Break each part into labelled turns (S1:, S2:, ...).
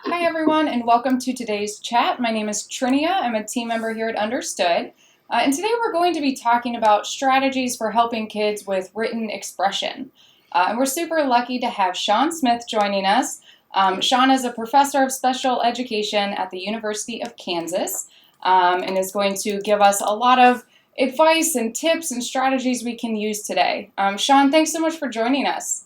S1: Hi everyone, and welcome to today's chat. My name is Trinia. I'm a team member here at Understood. And today we're going to be talking about strategies for helping kids with written expression. And we're super lucky to have Sean Smith joining us. Sean is a professor of special education at the University of Kansas and is going to give us a lot of advice and tips and strategies we can use today. Sean, thanks so much for joining us.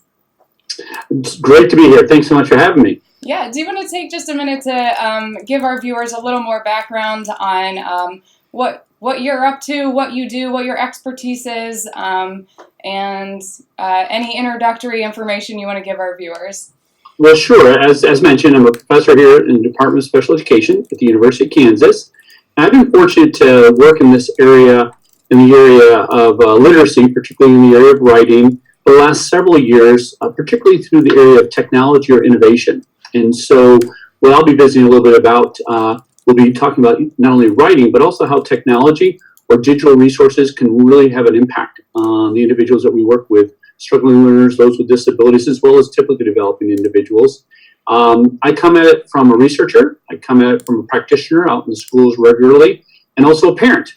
S2: It's great to be here. Thanks so much for having me.
S1: Yeah, do you want to take just a minute to give our viewers a little more background on what you're up to, what you do, what your expertise is, and any introductory information you want to give our viewers?
S2: Well, sure. As mentioned, I'm a professor here in the Department of Special Education at the University of Kansas. And I've been fortunate to work in this area, in the area of literacy, particularly in the area of writing, for the last several years, particularly through the area of technology or innovation. And so what I'll be visiting a little bit about, we'll be talking about not only writing, but also how technology or digital resources can really have an impact on the individuals that we work with, struggling learners, those with disabilities, as well as typically developing individuals. I come at it from a researcher, I come at it from a practitioner out in the schools regularly, and also a parent.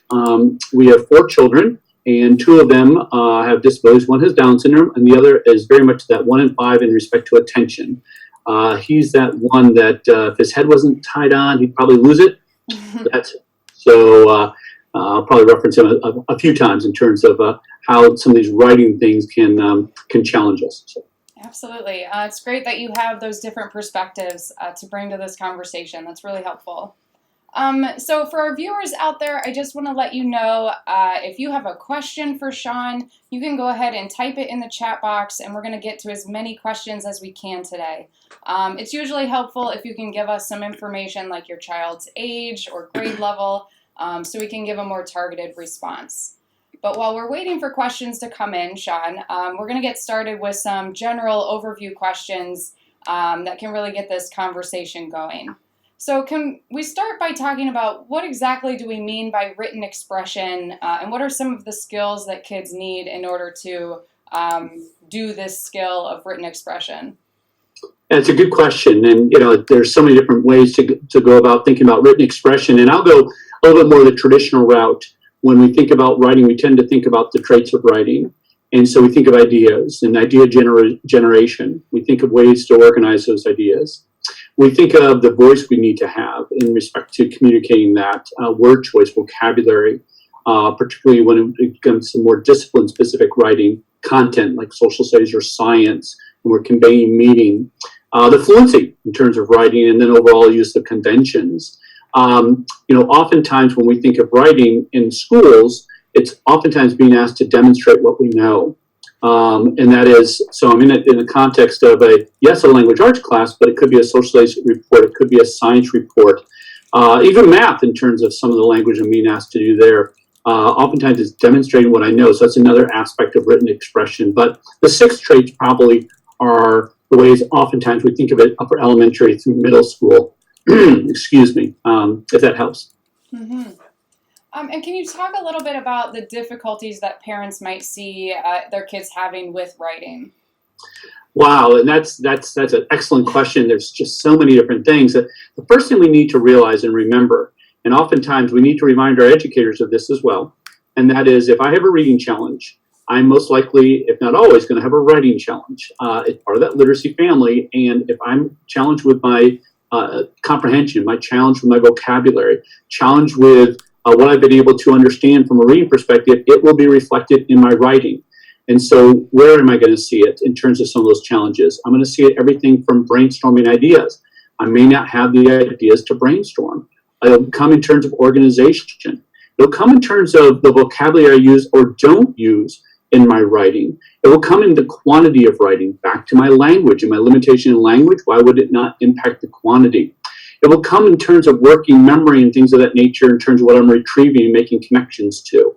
S2: We have 4 children, and 2 of them have disabilities. One has Down syndrome, and the other is very much that 1 in 5 in respect to attention. He's that one that if his head wasn't tied on, he'd probably lose it. So I'll probably reference him a few times in terms of how some of these writing things can challenge us. So.
S1: Absolutely. It's great that you have those different perspectives to bring to this conversation. That's really helpful. So for our viewers out there, I just want to let you know if you have a question for Sean, you can go ahead and type it in the chat box, and we're going to get to as many questions as we can today. It's usually helpful if you can give us some information like your child's age or grade level, so we can give a more targeted response. But while we're waiting for questions to come in, Sean, we're going to get started with some general overview questions that can really get this conversation going. So can we start by talking about what exactly do we mean by written expression, and what are some of the skills that kids need in order to do this skill of written expression?
S2: That's a good question, and there's so many different ways to go about thinking about written expression, and I'll go a little bit more the traditional route. When we think about writing, we tend to think about the traits of writing, and so we think of ideas and idea generation. We think of ways to organize those ideas. We think of the voice we need to have in respect to communicating that, word choice, vocabulary, particularly when it comes to more discipline-specific writing content like social studies or science, and we're conveying meaning. The fluency in terms of writing, and then overall use of conventions. Oftentimes when we think of writing in schools, it's oftentimes being asked to demonstrate what we know. And that is, so I'm in the context of a language arts class, but it could be a social studies report, it could be a science report, even math in terms of some of the language I'm being asked to do there. Oftentimes it's demonstrating what I know, so that's another aspect of written expression. But the 6 traits probably are the ways oftentimes we think of it upper elementary through middle school. Excuse me, if that helps. Mm-hmm.
S1: And can you talk a little bit about the difficulties that parents might see their kids having with writing?
S2: Wow, and that's an excellent question. There's just so many different things. The first thing we need to realize and remember, and oftentimes we need to remind our educators of this as well, and that is if I have a reading challenge, I'm most likely, if not always, going to have a writing challenge. It's part of that literacy family, and if I'm challenged with my comprehension, my challenge with my vocabulary, challenged with what I've been able to understand from a reading perspective, it will be reflected in my writing. And so where am I going to see it in terms of some of those challenges? I'm going to see it everything from brainstorming ideas. I may not have the ideas to brainstorm. It'll come in terms of organization. It'll come in terms of the vocabulary I use or don't use in my writing. It will come in the quantity of writing, back to my language and my limitation in language. Why would it not impact the quantity? It will come in terms of working memory and things of that nature in terms of what I'm retrieving and making connections to.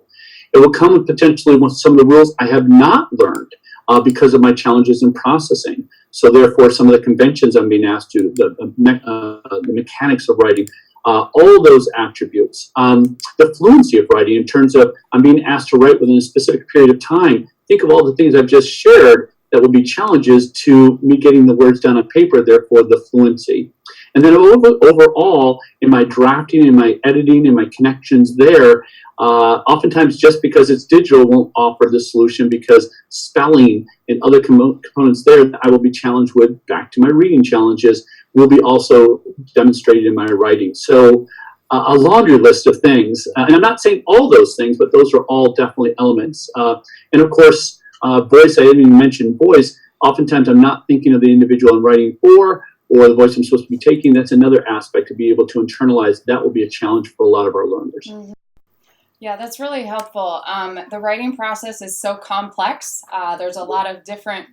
S2: It will come potentially with some of the rules I have not learned because of my challenges in processing. So therefore, some of the conventions I'm being asked to, the mechanics of writing, all those attributes. The fluency of writing in terms of I'm being asked to write within a specific period of time. Think of all the things I've just shared that will be challenges to me getting the words down on paper, therefore the fluency. And then overall, in my drafting, in my editing, in my connections there, oftentimes just because it's digital won't offer the solution, because spelling and other components there that I will be challenged with, back to my reading challenges, will be also demonstrated in my writing. So a laundry list of things. And I'm not saying all those things, but those are all definitely elements. And of course, voice, I didn't even mention voice. Oftentimes I'm not thinking of the individual I'm writing for or the voice I'm supposed to be taking. That's another aspect to be able to internalize. That will be a challenge for a lot of our learners.
S1: Mm-hmm. Yeah, that's really helpful. The writing process is so complex. There's a lot of different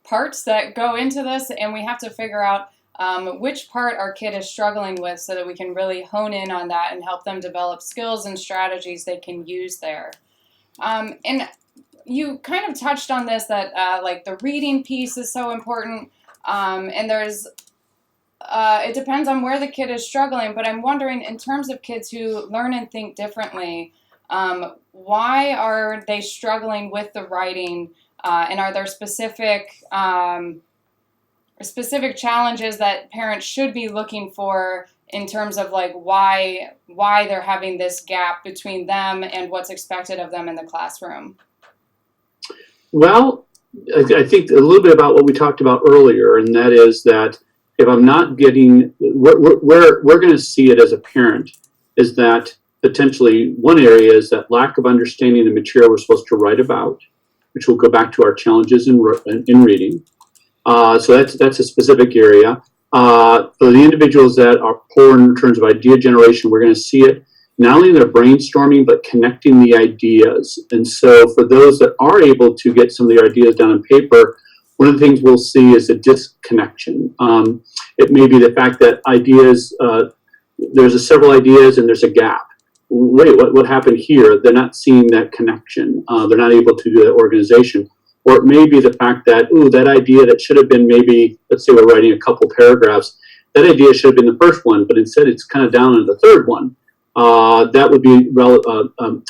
S1: parts that go into this, and we have to figure out which part our kid is struggling with so that we can really hone in on that and help them develop skills and strategies they can use there. And you kind of touched on this, that like the reading piece is so important, and there's it depends on where the kid is struggling, but I'm wondering, in terms of kids who learn and think differently, why are they struggling with the writing, and are there specific challenges that parents should be looking for in terms of like why they're having this gap between them and what's expected of them in the classroom?
S2: Well, I think a little bit about what we talked about earlier, and that is that if I'm not getting, we're going to see it as a parent, is that potentially one area is that lack of understanding the material we're supposed to write about, which will go back to our challenges in reading. So that's a specific area. For the individuals that are poor in terms of idea generation, we're going to see it not only in their brainstorming, but connecting the ideas. And so for those that are able to get some of their ideas down on paper, one of the things we'll see is a disconnection. It may be the fact that ideas, there's several ideas and there's a gap. Wait, what happened here? They're not seeing that connection. They're not able to do that organization. Or it may be the fact that, that idea that should have been maybe, let's say we're writing a couple paragraphs, that idea should have been the first one, but instead it's kind of down in the third one. That would be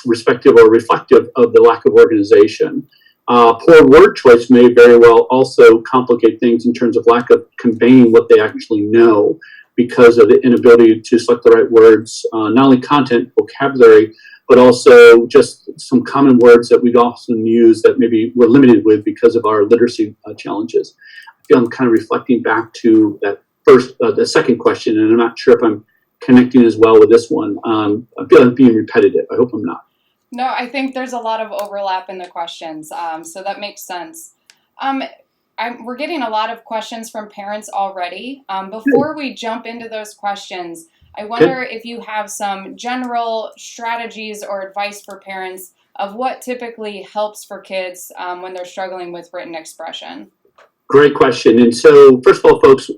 S2: respective or reflective of the lack of organization. Poor word choice may very well also complicate things in terms of lack of conveying what they actually know, because of the inability to select the right words, not only content, vocabulary, but also just some common words that we'd often use that maybe we're limited with because of our literacy challenges. I feel I'm kind of reflecting back to that the second question, and I'm not sure if I'm connecting as well with this one. I feel I'm being repetitive. I hope I'm not.
S1: No, I think there's a lot of overlap in the questions, so that makes sense. We're getting a lot of questions from parents already. Before we jump into those questions, I wonder if you have some general strategies or advice for parents of what typically helps for kids when they're struggling with written expression.
S2: Great question. And so, first of all, folks,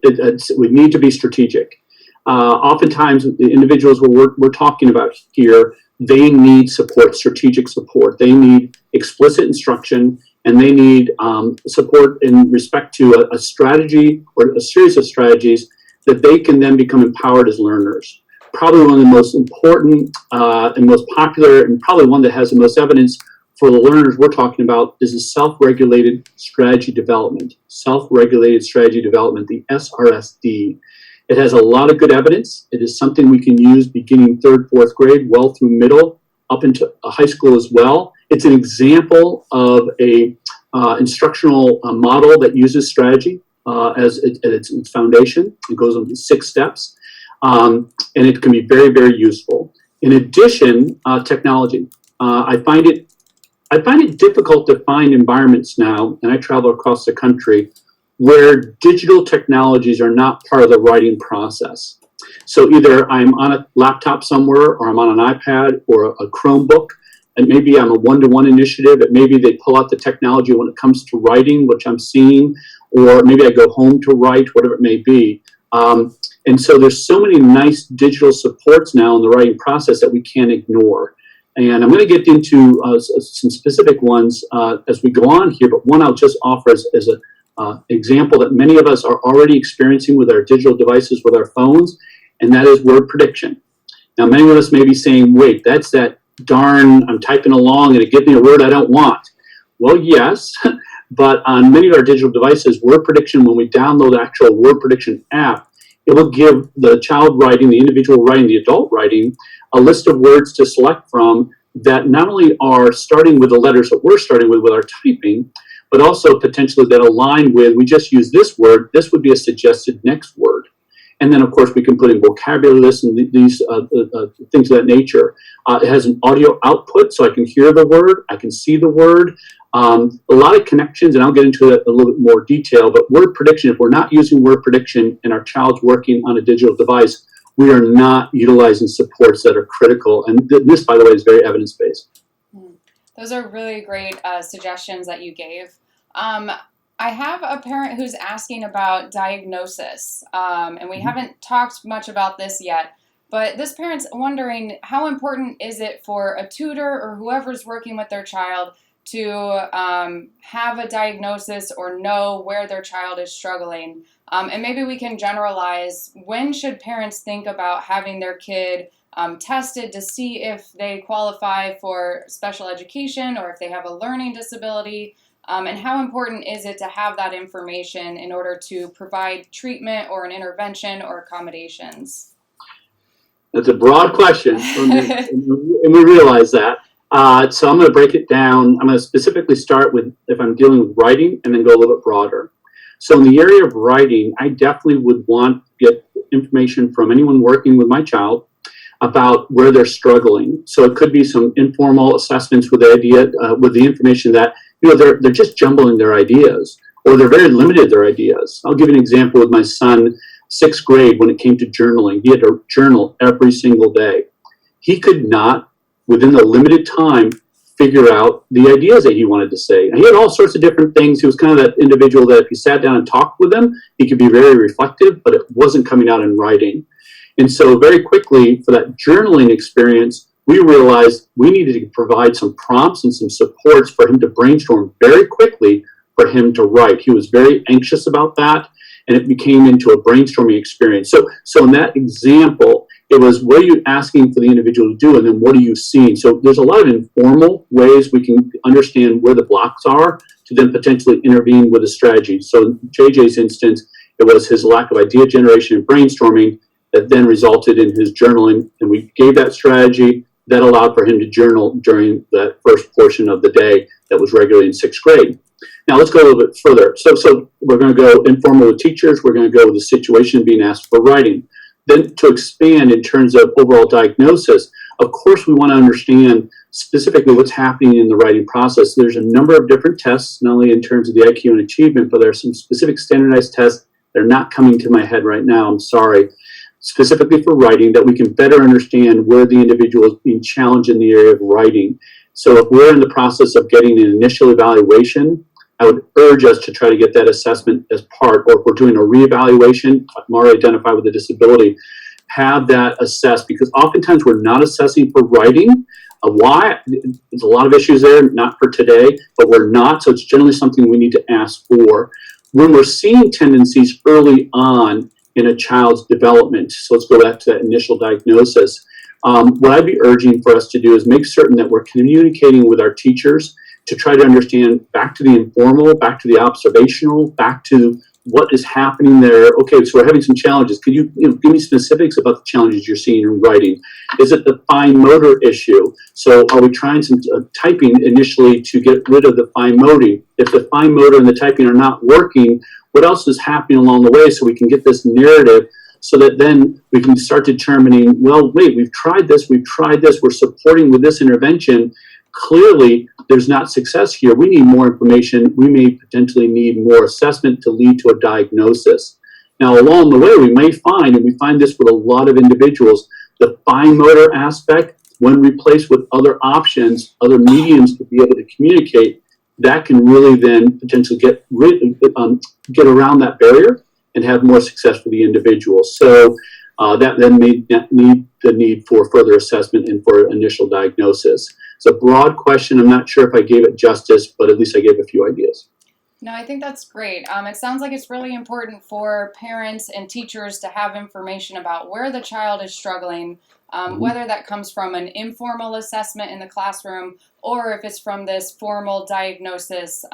S2: we need to be strategic. Oftentimes, the individuals we're talking about here, they need support, strategic support. They need explicit instruction, and they need support in respect to a strategy or a series of strategies that they can then become empowered as learners. Probably one of the most important and most popular, and probably one that has the most evidence for the learners we're talking about, is the self-regulated strategy development. Self-regulated strategy development, the SRSD. It has a lot of good evidence. It is something we can use beginning third, fourth grade, well through middle, up into high school as well. It's an example of a instructional model that uses strategy as its foundation. It goes on 6 steps, and it can be very, very useful. In addition, technology. I find it difficult to find environments now, and I travel across the country, where digital technologies are not part of the writing process. So either I'm on a laptop somewhere, or I'm on an iPad or a Chromebook, and maybe I'm a one-to-one initiative, and maybe they pull out the technology when it comes to writing, which I'm seeing, or maybe I go home to write, whatever it may be. And so there's so many nice digital supports now in the writing process that we can't ignore. And I'm going to get into some specific ones as we go on here, but one I'll just offer as an example that many of us are already experiencing with our digital devices, with our phones, and that is word prediction. Now, many of us may be saying, wait, that's that darn, I'm typing along and it gives me a word I don't want. Well, yes, but on many of our digital devices, word prediction, when we download the actual word prediction app, it will give the child writing, the individual writing, the adult writing, a list of words to select from that not only are starting with the letters that we're starting with our typing, but also potentially that align with, we just use this word, this would be a suggested next word. And then, of course, we can put in vocabulary lists and these things of that nature. It has an audio output, so I can hear the word, I can see the word. A lot of connections, and I'll get into it a little bit more detail, but word prediction, if we're not using word prediction and our child's working on a digital device, we are not utilizing supports that are critical. And this, by the way, is very evidence-based.
S1: Those are really great suggestions that you gave. I have a parent who's asking about diagnosis, and we haven't talked much about this yet, but this parent's wondering how important is it for a tutor or whoever's working with their child to have a diagnosis or know where their child is struggling. And maybe we can generalize, when should parents think about having their kid tested to see if they qualify for special education or if they have a learning disability? And how important is it to have that information in order to provide treatment or an intervention or accommodations?
S2: That's a broad question, and we realize that. So I'm going to break it down. I'm going to specifically start with if I'm dealing with writing and then go a little bit broader. So in the area of writing, I definitely would want to get information from anyone working with my child about where they're struggling. So it could be some informal assessments with the information that, they're just jumbling their ideas, or they're very limited their ideas. I'll give you an example with my son, 6th grade, when it came to journaling. He had to journal every single day. He could not, within the limited time, figure out the ideas that he wanted to say. And he had all sorts of different things. He was kind of that individual that if you sat down and talked with him, he could be very reflective, but it wasn't coming out in writing. And so very quickly, for that journaling experience, we realized we needed to provide some prompts and some supports for him to brainstorm very quickly for him to write. He was very anxious about that, and it became into a brainstorming experience. So in that example, it was, what are you asking for the individual to do, and then what are you seeing? So there's a lot of informal ways we can understand where the blocks are to then potentially intervene with a strategy. So in JJ's instance, it was his lack of idea generation and brainstorming that then resulted in his journaling, and we gave that strategy that allowed for him to journal during that first portion of the day that was regularly in 6th grade. Now let's go a little bit further. So we're going to go informal with teachers. We're going to go with the situation being asked for writing. Then to expand in terms of overall diagnosis, of course we want to understand specifically what's happening in the writing process. There's a number of different tests, not only in terms of the IQ and achievement, but there are some specific standardized tests that are not coming to my head right now. I'm sorry. Specifically for writing, that we can better understand where the individual is being challenged in the area of writing. So if we're in the process of getting an initial evaluation, I would urge us to try to get that assessment as part, or if we're doing a reevaluation, I'm already identified with a disability, have that assessed, because oftentimes we're not assessing for writing. Why? There's a lot of issues there, not for today, but we're not, so it's generally something we need to ask for. When we're seeing tendencies early on in a child's development, so let's go back to that initial diagnosis, what I'd be urging for us to do is make certain that we're communicating with our teachers to try to understand back to the informal, back to the observational, back to what is happening there. Okay, so we're having some challenges. Could you, give me specifics about the challenges you're seeing in writing? Is it the fine motor issue? So are we trying some typing initially to get rid of the fine motor? If the fine motor and the typing are not working, what else is happening along the way, so we can get this narrative, so that then we can start determining, well, wait, we've tried this, we're supporting with this intervention. Clearly, there's not success here. We need more information. We may potentially need more assessment to lead to a diagnosis. Now, along the way, we may find, and we find this with a lot of individuals, the fine motor aspect, when replaced with other options, other mediums to be able to communicate, that can really then potentially get around that barrier and have more success for the individual. So that then may need the need for further assessment and for initial diagnosis. It's a broad question. I'm not sure if I gave it justice, but at least I gave a few ideas.
S1: No, I think that's great. It sounds like it's really important for parents and teachers to have information about where the child is struggling, whether that comes from an informal assessment in the classroom or if it's from this formal diagnosis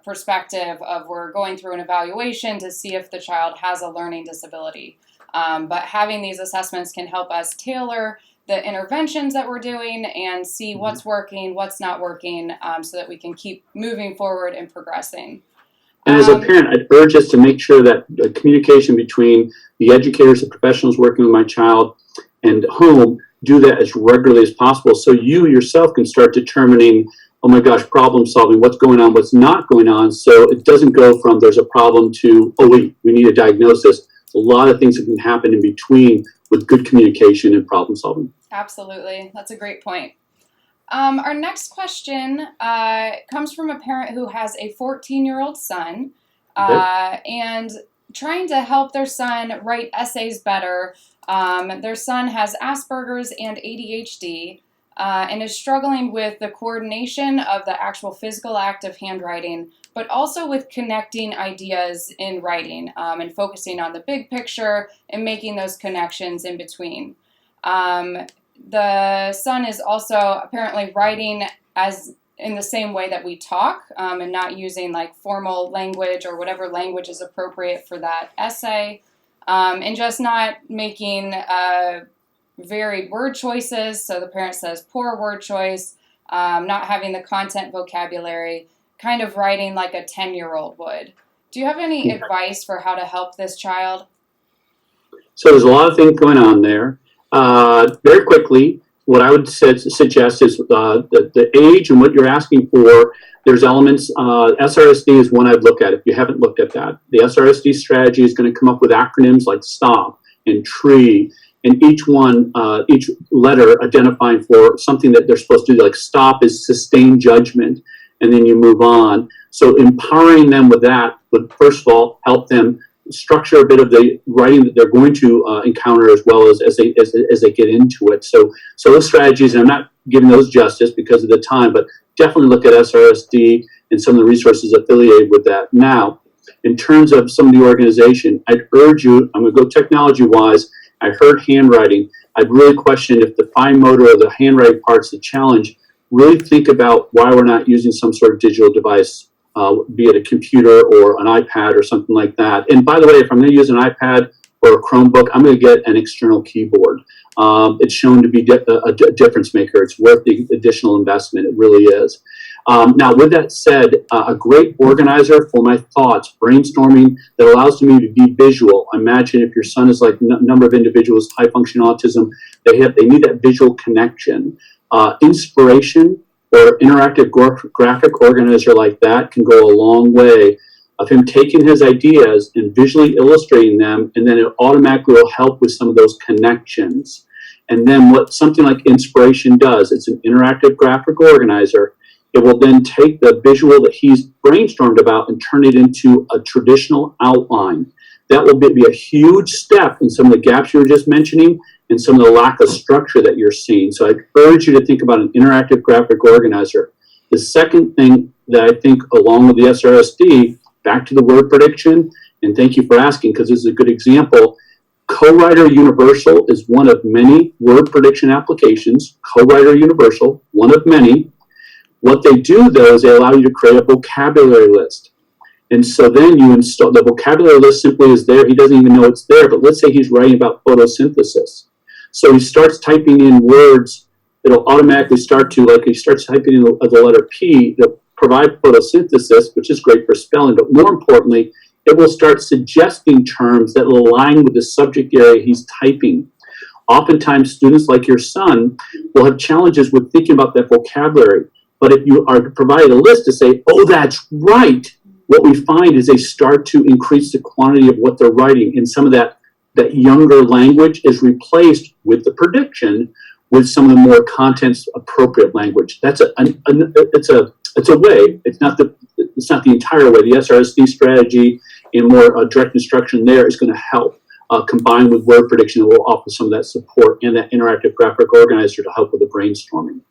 S1: perspective of we're going through an evaluation to see if the child has a learning disability. But having these assessments can help us tailor the interventions that we're doing and see what's working, what's not working, so that we can keep moving forward and progressing.
S2: And as a parent, I'd urge us to make sure that the communication between the educators, the professionals working with my child, and home do that as regularly as possible, so you yourself can start determining, oh my gosh, problem solving, what's going on, what's not going on, so it doesn't go from there's a problem to, oh wait, we need a diagnosis. A lot of things that can happen in between with good communication and problem solving.
S1: Absolutely. That's a great point. Our next question comes from a parent who has a 14-year-old son and trying to help their son write essays better. Their son has Asperger's and ADHD and is struggling with the coordination of the actual physical act of handwriting, but also with connecting ideas in writing and focusing on the big picture and making those connections in between. The son is also apparently writing as in the same way that we talk and not using like formal language or whatever language is appropriate for that essay, and just not making varied word choices. So the parent says poor word choice, not having the content vocabulary, kind of writing like a 10-year-old would. Do you have any advice for how to help this child?
S2: So there's a lot of things going on there. Very quickly, what I would suggest is the age and what you're asking for. There's elements. SRSD is one I'd look at if you haven't looked at that. The SRSD strategy is going to come up with acronyms like STOP and TREE, and each letter identifying for something that they're supposed to do. Like STOP is sustained judgment, and then you move on. So empowering them with that would first of all help them structure a bit of the writing that they're going to encounter as well as they get into it. So those strategies, and I'm not giving those justice because of the time, but definitely look at SRSD and some of the resources affiliated with that. Now, in terms of some of the organization, I'd urge you, I'm going to go technology-wise, I heard handwriting. I'd really question if the fine motor or the handwriting part's the challenge. Really think about why we're not using some sort of digital device, be it a computer or an iPad or something like that. And by the way, if I'm going to use an iPad or a Chromebook, I'm going to get an external keyboard. It's shown to be a difference maker. It's worth the additional investment. It really is. Now, with that said, a great organizer for my thoughts, brainstorming that allows me to be visual. Imagine if your son is like a number of individuals, high functioning autism, they need that visual connection. Inspiration or interactive graphic organizer like that can go a long way of him taking his ideas and visually illustrating them, and then it automatically will help with some of those connections. And then what something like inspiration does, it's an interactive graphic organizer. It will then take the visual that he's brainstormed about and turn it into a traditional outline. That will be a huge step in some of the gaps you were just mentioning and some of the lack of structure that you're seeing. So I urge you to think about an interactive graphic organizer. The second thing that I think, along with the SRSD, back to the word prediction, and thank you for asking because this is a good example. Co-Writer Universal is one of many word prediction applications. Co-Writer Universal, one of many. What they do, though, is they allow you to create a vocabulary list. And so then you install the vocabulary list simply is there. He doesn't even know it's there. But let's say he's writing about photosynthesis. So he starts typing in words. It'll automatically start to, like he starts typing in the letter P, to provide photosynthesis, which is great for spelling. But more importantly, it will start suggesting terms that will align with the subject area he's typing. Oftentimes, students like your son will have challenges with thinking about that vocabulary. But if you are provided a list to say, oh, that's right, what we find is they start to increase the quantity of what they're writing. And some of that younger language is replaced with the prediction with some of the more content appropriate language. It's a way. It's not the entire way. The SRSD strategy and more direct instruction there is going to help. Combined with word prediction, it will offer some of that support and that interactive graphic organizer to help with the brainstorming.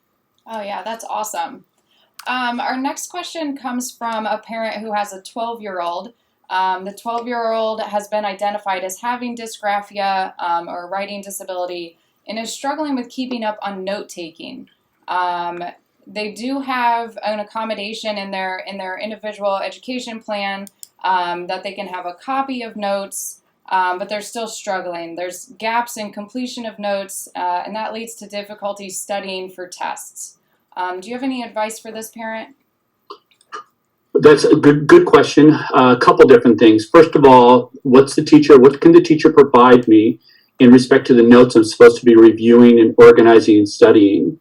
S1: Oh, yeah, that's awesome. Our next question comes from a parent who has a 12-year-old. The 12-year-old has been identified as having dysgraphia or a writing disability and is struggling with keeping up on note-taking. they do have an accommodation in their individual education plan that they can have a copy of notes, but they're still struggling. There's gaps in completion of notes, and that leads to difficulty studying for tests. Do you have any advice for this parent?
S2: That's a good question. A couple different things. First of all, what can the teacher provide me in respect to the notes I'm supposed to be reviewing and organizing and studying?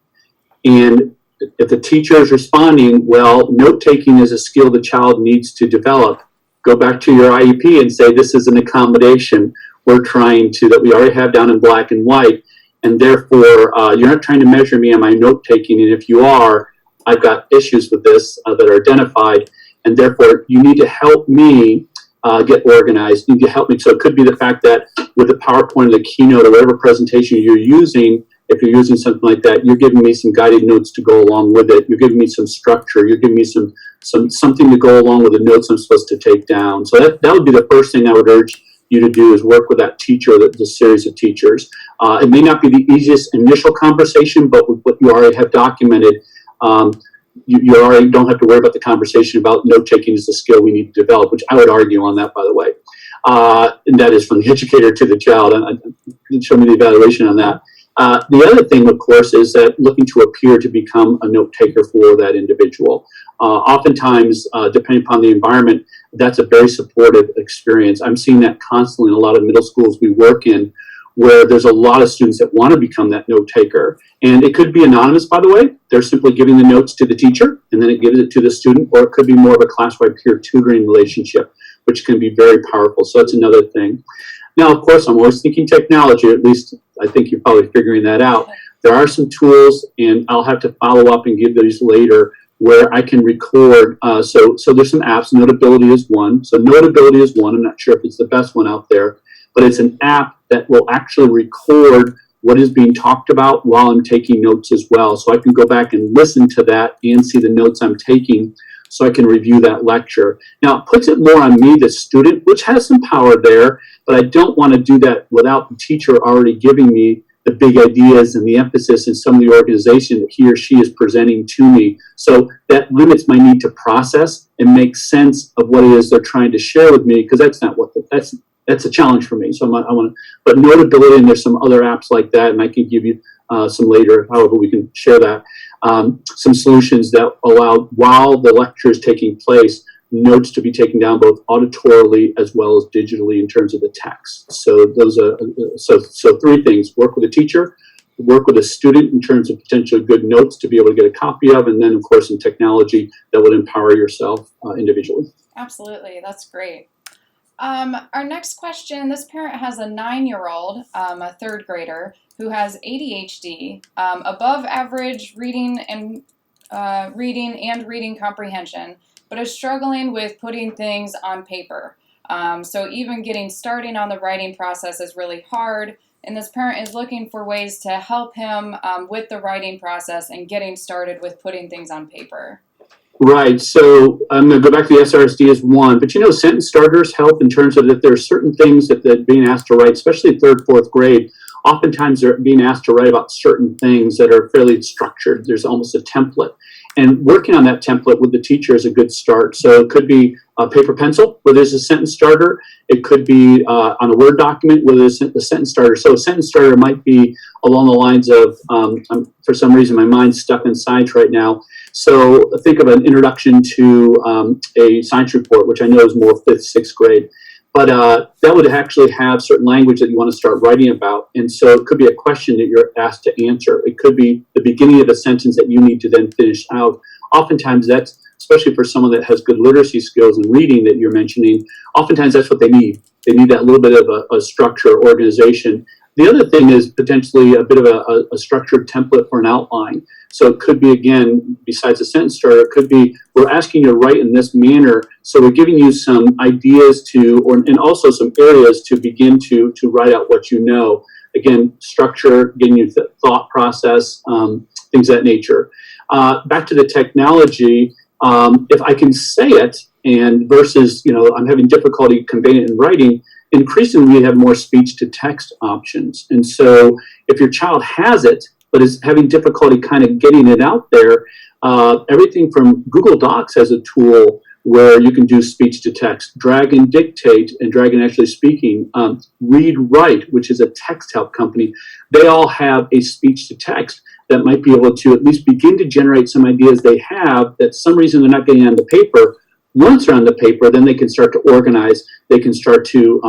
S2: And if the teacher is responding, well, note-taking is a skill the child needs to develop, go back to your IEP and say, this is an accommodation that we already have down in black and white, and therefore you're not trying to measure me on my note-taking, and if you are, I've got issues with this that are identified, and therefore you need to help me get organized. You need to help me. So it could be the fact that with the PowerPoint or the Keynote or whatever presentation you're using, if you're using something like that, you're giving me some guided notes to go along with it. You're giving me some structure. You're giving me something to go along with the notes I'm supposed to take down. So that would be the first thing I would urge you to do, is work with that teacher, the series of teachers. It may not be the easiest initial conversation, but with what you already have documented, you already don't have to worry about the conversation about note-taking is a skill we need to develop, which I would argue on that, by the way. And that is from the educator to the child. And show me the evaluation on that. The other thing, of course, is that looking to appear to become a note taker for that individual. Oftentimes, depending upon the environment, that's a very supportive experience. I'm seeing that constantly in a lot of middle schools we work in, where there's a lot of students that want to become that note taker. And it could be anonymous, by the way. They're simply giving the notes to the teacher, and then it gives it to the student, or it could be more of a class-wide peer tutoring relationship, which can be very powerful. So that's another thing. Now, of course, I'm always thinking technology, or at least I think you're probably figuring that out. There are some tools, and I'll have to follow up and give these later, where I can record. So there's some apps. Notability is one. So Notability is one. I'm not sure if it's the best one out there, but it's an app that will actually record what is being talked about while I'm taking notes as well. So I can go back and listen to that and see the notes I'm taking, so I can review that lecture. Now, it puts it more on me, the student, which has some power there, but I don't want to do that without the teacher already giving me the big ideas and the emphasis in some of the organization that he or she is presenting to me. So that limits my need to process and make sense of what it is they're trying to share with me, because that's a challenge for me. So I want to, but Notability, and there's some other apps like that, and I can give you some later, however we can share that. Some solutions that allow, while the lecture is taking place, notes to be taken down both auditorily as well as digitally in terms of the text. So those are so three things: work with a teacher, work with a student in terms of potentially good notes to be able to get a copy of, and then of course in technology that would empower yourself individually.
S1: Absolutely, that's great. Our next question, this parent has a 9-year-old, a third grader, who has ADHD, above average reading and reading comprehension, but is struggling with putting things on paper. So even getting starting on the writing process is really hard, and this parent is looking for ways to help him with the writing process and getting started with putting things on paper.
S2: Right. So I'm going to go back to the SRSD as one, but sentence starters help in terms of that there are certain things that they're being asked to write, especially in third, fourth grade. Oftentimes they're being asked to write about certain things that are fairly structured. There's almost a template. And working on that template with the teacher is a good start. So it could be a paper pencil where there's a sentence starter. It could be on a Word document where there's a sentence starter. So a sentence starter might be along the lines of, for some reason my mind's stuck in science right now. So think of an introduction to a science report, which I know is more 5th, 6th grade. But that would actually have certain language that you want to start writing about. And so it could be a question that you're asked to answer. It could be the beginning of a sentence that you need to then finish out. Oftentimes that's, especially for someone that has good literacy skills and reading that you're mentioning, oftentimes that's what they need. They need that little bit of a structure, organization. The other thing is potentially a bit of a structured template for an outline. So it could be, again, besides a sentence starter, it could be, we're asking you to write in this manner. So we're giving you some ideas and also some areas to begin to write out what you know. Again, structure, getting you thought process, things of that nature. Back to the technology, if I can say it, and versus, I'm having difficulty conveying it in writing, increasingly we have more speech to text options. And so if your child has it, but is having difficulty kind of getting it out there, Everything from Google Docs has a tool where you can do speech to text, drag and dictate, and drag and actually speaking. Read Write, which is a text help company, they all have a speech to text that might be able to at least begin to generate some ideas they have that some reason they're not getting on the paper. Once they're on the paper, then they can start to organize. They can start to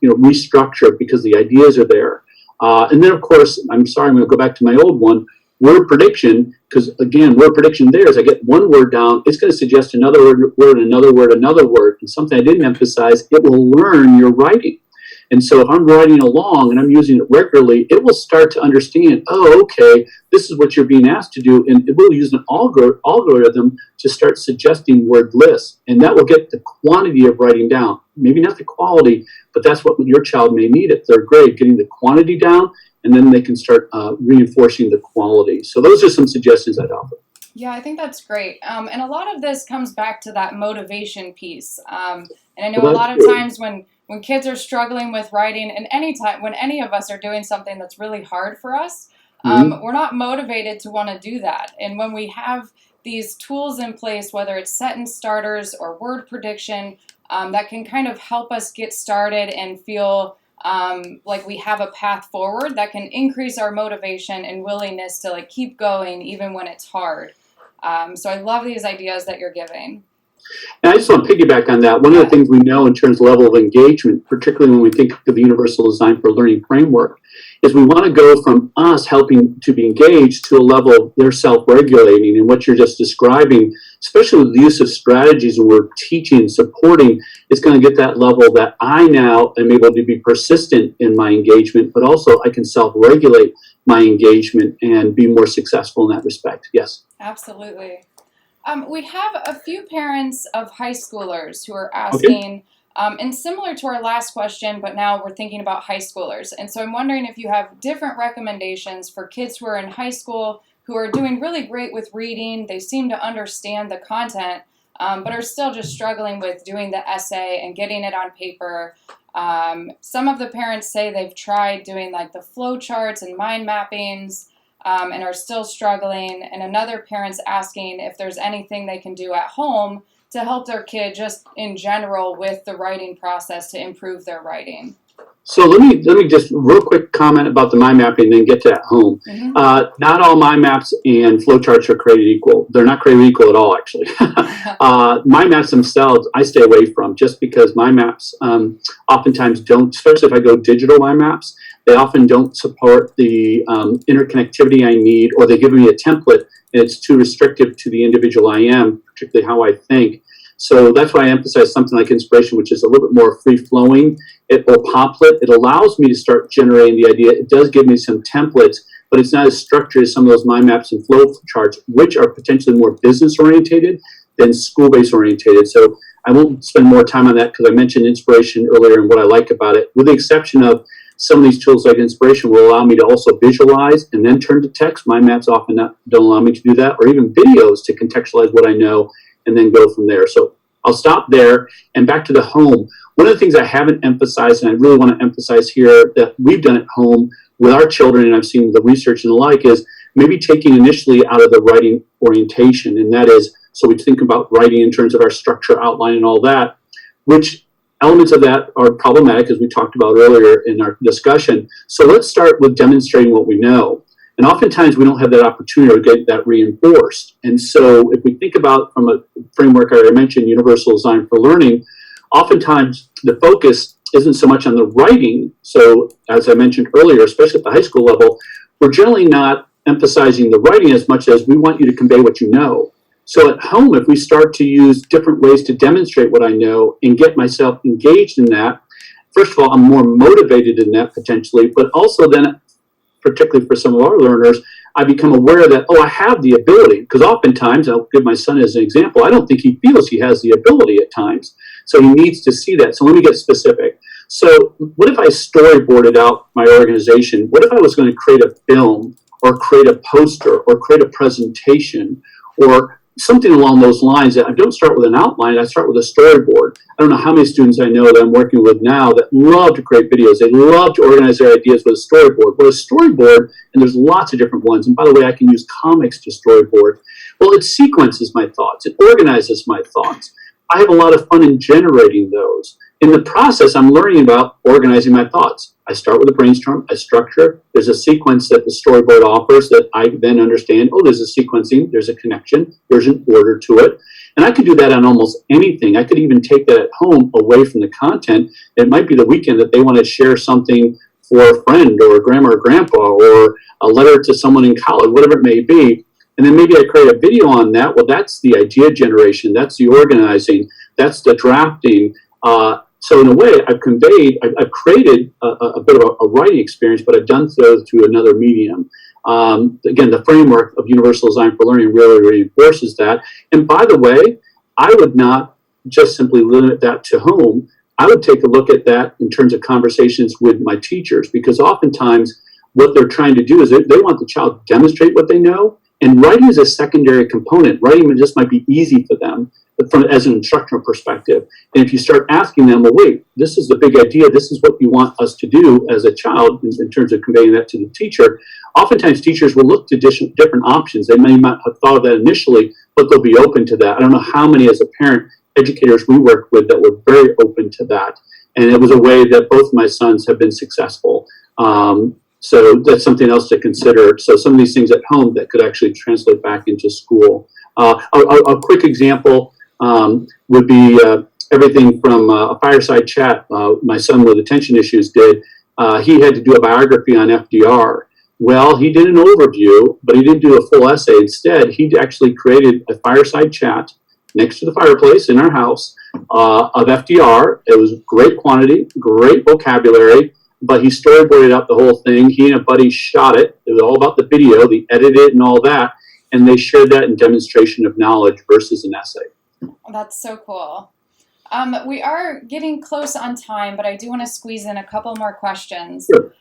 S2: restructure because the ideas are there. And then, of course, I'm sorry, I'm going to go back to my old one, word prediction, because again, word prediction there is I get one word down, it's going to suggest another word, another word, another word. And something I didn't emphasize, it will learn your writing. And so if I'm writing along and I'm using it regularly, it will start to understand, oh, okay, this is what you're being asked to do. And it will use an algorithm to start suggesting word lists. And that will get the quantity of writing down. Maybe not the quality, but that's what your child may need at third grade, getting the quantity down, and then they can start reinforcing the quality. So those are some suggestions I'd offer.
S1: Yeah, I think that's great. And a lot of this comes back to that motivation piece. And I know a lot of times when kids are struggling with writing, and anytime when any of us are doing something that's really hard for us, we're not motivated to want to do that. And when we have these tools in place, whether it's sentence starters or word prediction, that can kind of help us get started and feel like we have a path forward, that can increase our motivation and willingness to like keep going even when it's hard. So I love these ideas that you're giving.
S2: And I just want to piggyback on that. One of the things we know in terms of level of engagement, particularly when we think of the Universal Design for Learning framework, is we want to go from us helping to be engaged to a level of they're self-regulating. And what you're just describing, especially with the use of strategies and we're teaching and supporting, it's going to get that level that I now am able to be persistent in my engagement, but also I can self-regulate my engagement and be more successful in that respect. Yes.
S1: Absolutely. We have a few parents of high schoolers who are asking, and similar to our last question, but now we're thinking about high schoolers. And so I'm wondering if you have different recommendations for kids who are in high school who are doing really great with reading. They seem to understand the content, but are still just struggling with doing the essay and getting it on paper. Some of the parents say they've tried doing like the flow charts and mind mappings, and are still struggling. And another parent's asking if there's anything they can do at home to help their kid just in general with the writing process to improve their writing.
S2: So let me just real quick comment about the mind mapping and then get to that home. Not all mind maps and flowcharts are created equal. They're not created equal at all, actually. Mind maps themselves, I stay away from just because mind maps oftentimes don't, especially if I go digital mind maps, they often don't support the interconnectivity I need, or they give me a template and it's too restrictive to the individual I am, particularly how I think. So that's why I emphasize something like inspiration, which is a little bit more free-flowing. It will poplet. It allows me to start generating the idea. It does give me some templates, but it's not as structured as some of those mind maps and flow charts, which are potentially more business-orientated than school-based orientated. So I won't spend more time on that because I mentioned inspiration earlier and what I like about it, with the exception of some of these tools like inspiration will allow me to also visualize and then turn to text. Mind maps often don't allow me to do that, or even videos to contextualize what I know and then go from there. So I'll stop there and back to the home. One of the things I haven't emphasized, and I really want to emphasize here that we've done at home with our children, and I've seen the research and the like, is maybe taking initially out of the writing orientation. And that is, so we think about writing in terms of our structure, outline, and all that, which elements of that are problematic, as we talked about earlier in our discussion. So let's start with demonstrating what we know. And oftentimes we don't have that opportunity to get that reinforced. And so if we think about from a framework I mentioned, Universal Design for Learning, oftentimes the focus isn't so much on the writing. So as I mentioned earlier, especially at the high school level, we're generally not emphasizing the writing as much as we want you to convey what you know. So at home, if we start to use different ways to demonstrate what I know and get myself engaged in that, first of all, I'm more motivated in that potentially, but also then, particularly for some of our learners, I become aware that, oh, I have the ability. Because oftentimes, I'll give my son as an example, I don't think he feels he has the ability at times. So he needs to see that. So let me get specific. So what if I storyboarded out my organization? What if I was going to create a film or create a poster or create a presentation or something along those lines. That I don't start with an outline, I start with a storyboard. I don't know how many students I know that I'm working with now that love to create videos. They love to organize their ideas with a storyboard. Well, a storyboard, and there's lots of different ones, and by the way, I can use comics to storyboard. Well, it sequences my thoughts. It organizes my thoughts. I have a lot of fun in generating those. In the process, I'm learning about organizing my thoughts. I start with a brainstorm, a structure. There's a sequence that the storyboard offers that I then understand. Oh, there's a sequencing, there's a connection, there's an order to it. And I could do that on almost anything. I could even take that at home away from the content. It might be the weekend that they want to share something for a friend or a grandma or grandpa or a letter to someone in college, whatever it may be. And then maybe I create a video on that. Well, that's the idea generation. That's the organizing. That's the drafting. So in a way, I've created a bit of a writing experience, but I've done so through another medium. Again, the framework of Universal Design for Learning really reinforces that. And by the way, I would not just simply limit that to home. I would take a look at that in terms of conversations with my teachers, because oftentimes what they're trying to do is they want the child to demonstrate what they know. And writing is a secondary component. Writing just might be easy for them as an instructional perspective. And if you start asking them, well, wait, this is the big idea. This is what you want us to do as a child in terms of conveying that to the teacher. Oftentimes teachers will look to different options. They may not have thought of that initially, but they'll be open to that. I don't know how many as a parent educators we worked with that were very open to that. And it was a way that both my sons have been successful. So that's something else to consider. So some of these things at home that could actually translate back into school. A quick example would be everything from a fireside chat. My son with attention issues did. He had to do a biography on FDR. Well, he did an overview, but he didn't do a full essay. Instead, he actually created a fireside chat next to the fireplace in our house of FDR. It was great quantity, great vocabulary, but he storyboarded out the whole thing. He and a buddy shot it. It was all about the video, they edited it and all that, and they shared that in demonstration of knowledge versus an essay.
S1: That's so cool. We are getting close on time, but I do want to squeeze in a couple more questions.
S2: Sure.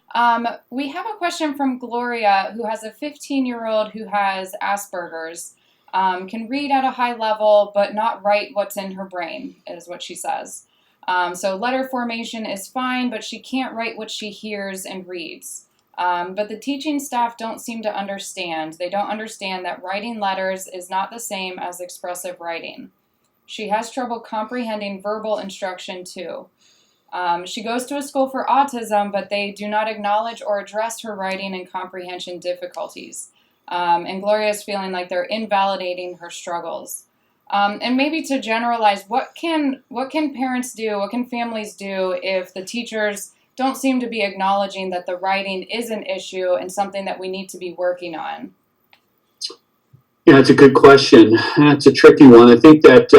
S1: We have a question from Gloria, who has a 15-year-old who has Asperger's, can read at a high level, but not write what's in her brain, is what she says. So letter formation is fine, but she can't write what she hears and reads. But the teaching staff don't seem to understand. They don't understand that writing letters is not the same as expressive writing. She has trouble comprehending verbal instruction too. She goes to a school for autism, but they do not acknowledge or address her writing and comprehension difficulties. And Gloria is feeling like they're invalidating her struggles. And maybe to generalize, what can parents do, what can families do if the teachers don't seem to be acknowledging that the writing is an issue and something that we need to be working on?
S2: Yeah, it's a good question. That's a tricky one. I think that,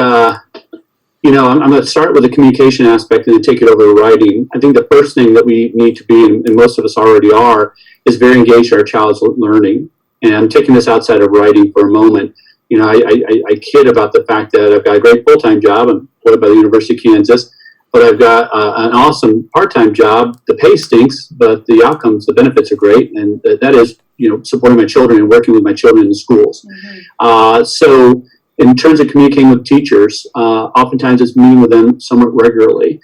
S2: I'm going to start with the communication aspect and then take it over to writing. I think the first thing that we need to be, and most of us already are, is very engaged in our child's learning. And I'm taking this outside of writing for a moment. I kid about the fact that I've got a great full-time job. I'm employed by the University of Kansas, but I've got an awesome part-time job. The pay stinks, but the outcomes, the benefits are great. And that is, supporting my children and working with my children in the schools. Mm-hmm. So in terms of communicating with teachers, oftentimes it's meeting with them somewhat regularly.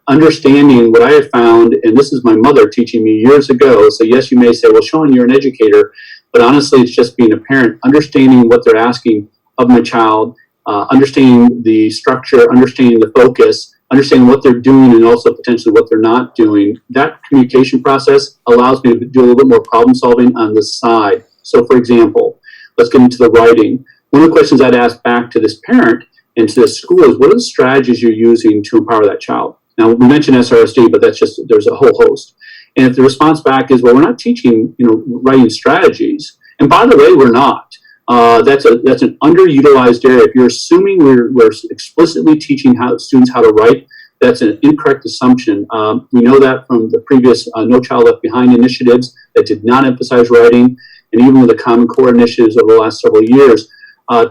S2: Understanding what I have found, and this is my mother teaching me years ago. So yes, you may say, well, Sean, you're an educator, but honestly, it's just being a parent, understanding what they're asking of my child, understanding the structure, understanding the focus, understanding what they're doing and also potentially what they're not doing. That communication process allows me to do a little bit more problem solving on the side. So for example, let's get into the writing. One of the questions I'd ask back to this parent and to this school is, what are the strategies you're using to empower that child? Now, we mentioned SRSD, but there's a whole host. And if the response back is, well, we're not teaching, writing strategies. And by the way, we're not. That's an underutilized area. If you're assuming we're explicitly teaching students how to write, that's an incorrect assumption. We know that from the previous No Child Left Behind initiatives that did not emphasize writing, and even with the Common Core initiatives over the last several years,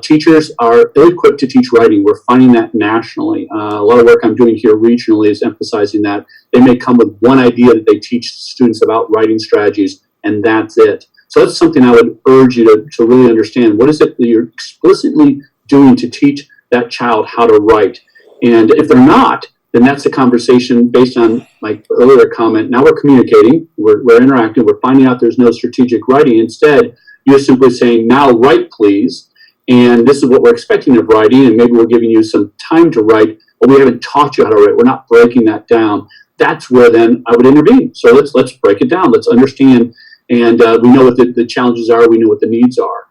S2: teachers are ill-equipped to teach writing. We're finding that nationally. A lot of work I'm doing here regionally is emphasizing that. They may come with one idea that they teach students about writing strategies, and that's it. So that's something I would urge you to really understand. What is it that you're explicitly doing to teach that child how to write? And if they're not, then that's a conversation based on my earlier comment. Now we're communicating, we're interacting, we're finding out there's no strategic writing. Instead, you're simply saying, now write, please. And this is what we're expecting of writing, and maybe we're giving you some time to write, but we haven't taught you how to write. We're not breaking that down. That's where then I would intervene. So let's break it down. Let's understand, and we know what the challenges are. We know what the needs are.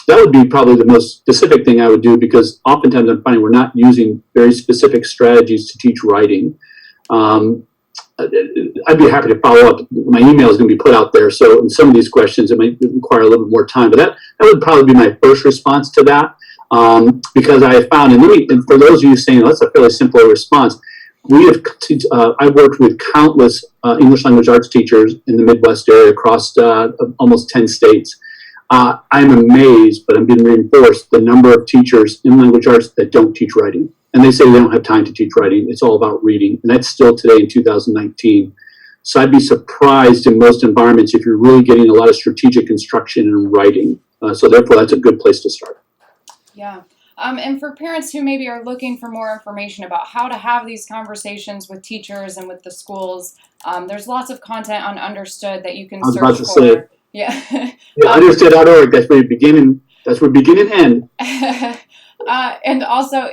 S2: That would be probably the most specific thing I would do, because oftentimes I'm finding we're not using very specific strategies to teach writing. I'd be happy to follow up. My email is going to be put out there, so in some of these questions it might require a little bit more time, but that would probably be my first response to that, because I have found, and for those of you saying, that's a fairly simple response, I've worked with countless English language arts teachers in the Midwest area across almost 10 states. I'm amazed, but I'm being reinforced, the number of teachers in language arts that don't teach writing. And they say they don't have time to teach writing. It's all about reading. And that's still today in 2019. So I'd be surprised in most environments if you're really getting a lot of strategic instruction in writing. So therefore, that's a good place to start.
S1: Yeah. And for parents who maybe are looking for more information about how to have these conversations with teachers and with the schools, there's lots of content on Understood that you can search for.
S2: Say,
S1: yeah.
S2: Understood.org. That's where we begin and end.
S1: And also,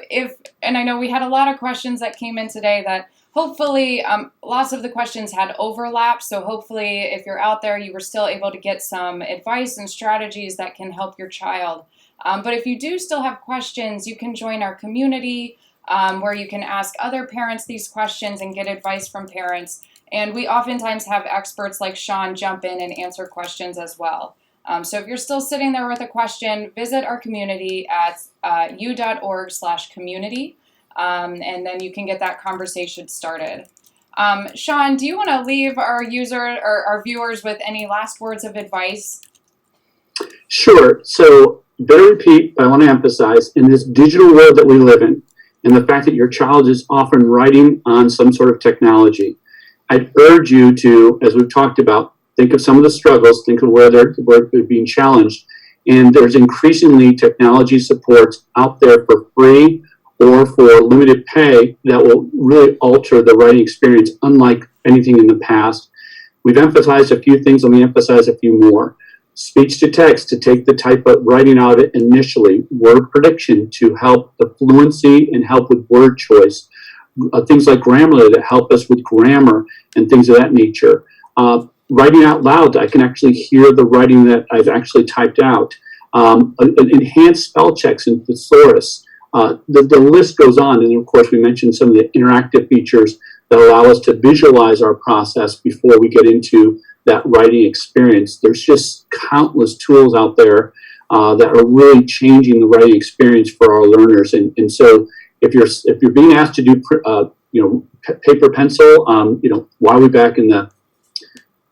S1: and I know we had a lot of questions that came in today that hopefully lots of the questions had overlap. So hopefully if you're out there, you were still able to get some advice and strategies that can help your child. But if you do still have questions, you can join our community where you can ask other parents these questions and get advice from parents. And we oftentimes have experts like Sean jump in and answer questions as well. So if you're still sitting there with a question, visit our community at u.org/community, and then you can get that conversation started. Sean, do you want to leave our our viewers with any last words of advice?
S2: Sure. So better repeat, but I want to emphasize, in this digital world that we live in, and the fact that your child is often writing on some sort of technology, I'd urge you to, as we've talked about, think of some of the struggles, think of where they're being challenged. And there's increasingly technology supports out there for free or for limited pay that will really alter the writing experience, unlike anything in the past. We've emphasized a few things, let me emphasize a few more. Speech to text to take the type of writing out of it initially, word prediction to help the fluency and help with word choice, things like Grammarly that help us with grammar and things of that nature. Writing out loud, I can actually hear the writing that I've actually typed out. Enhanced spell checks in thesaurus. The list goes on, and of course we mentioned some of the interactive features that allow us to visualize our process before we get into that writing experience. There's just countless tools out there that are really changing the writing experience for our learners. And so if you're being asked to do paper pencil, why are we back in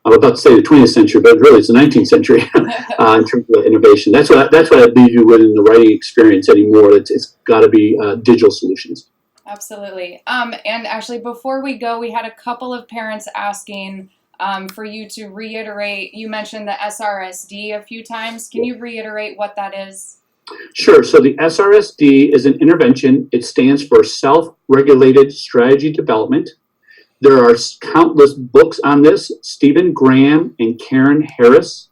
S2: I was about to say the 20th century, but really it's the 19th century in terms of innovation. That's what I'd leave you with in the writing experience anymore. It's got to be digital solutions.
S1: Absolutely. And actually, before we go, we had a couple of parents asking for you to reiterate. You mentioned the SRSD a few times. Can you reiterate what that is?
S2: Sure. So the SRSD is an intervention. It stands for Self-Regulated Strategy Development. There are countless books on this. Stephen Graham and Karen Harris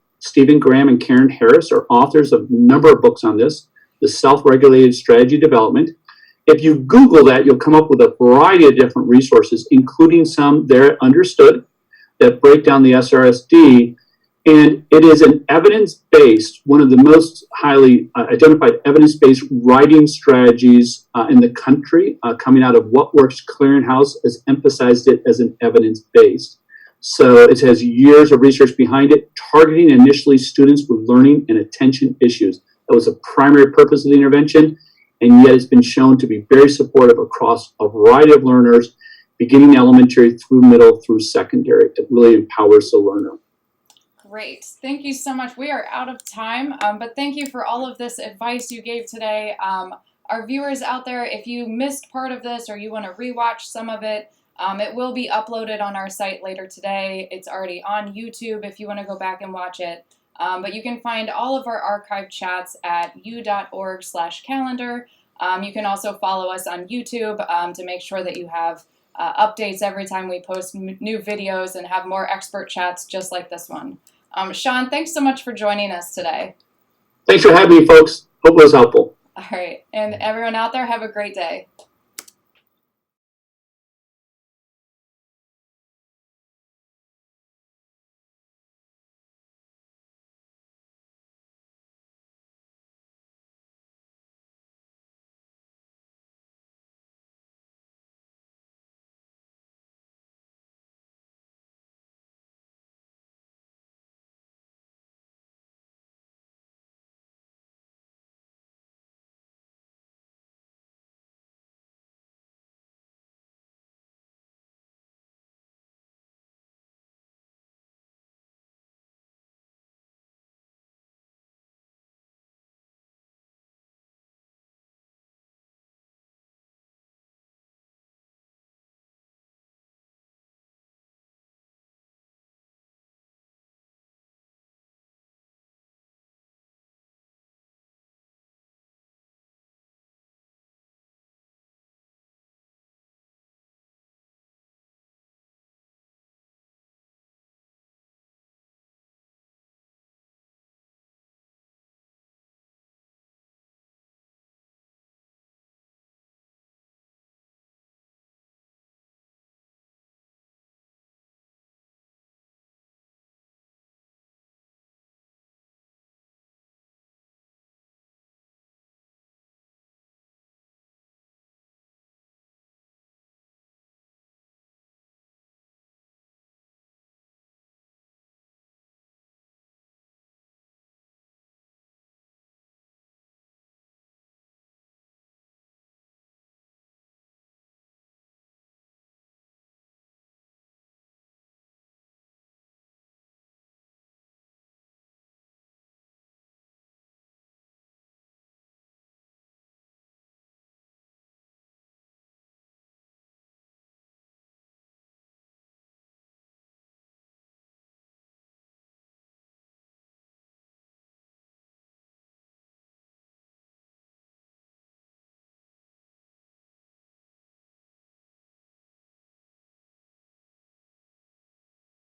S2: are authors of a number of books on this, the Self-Regulated Strategy Development. If you Google that, you'll come up with a variety of different resources, including some there understood that break down the SRSD. And it is an evidence-based, one of the most highly identified evidence-based writing strategies in the country, coming out of What Works Clearinghouse has emphasized it as an evidence-based. So it has years of research behind it, targeting initially students with learning and attention issues. That was the primary purpose of the intervention, and yet it's been shown to be very supportive across a variety of learners, beginning elementary through middle through secondary. It really empowers the learner.
S1: Great. Thank you so much. We are out of time, but thank you for all of this advice you gave today. Our viewers out there, if you missed part of this or you want to rewatch some of it, It will be uploaded on our site later today. It's already on YouTube if you want to go back and watch it. But you can find all of our archived chats at u.org/calendar. You can also follow us on YouTube to make sure that you have updates every time we post new videos and have more expert chats just like this one. Sean, thanks so much for joining us today.
S2: Thanks for having me, folks. Hope it was helpful.
S1: All right. And everyone out there, have a great day.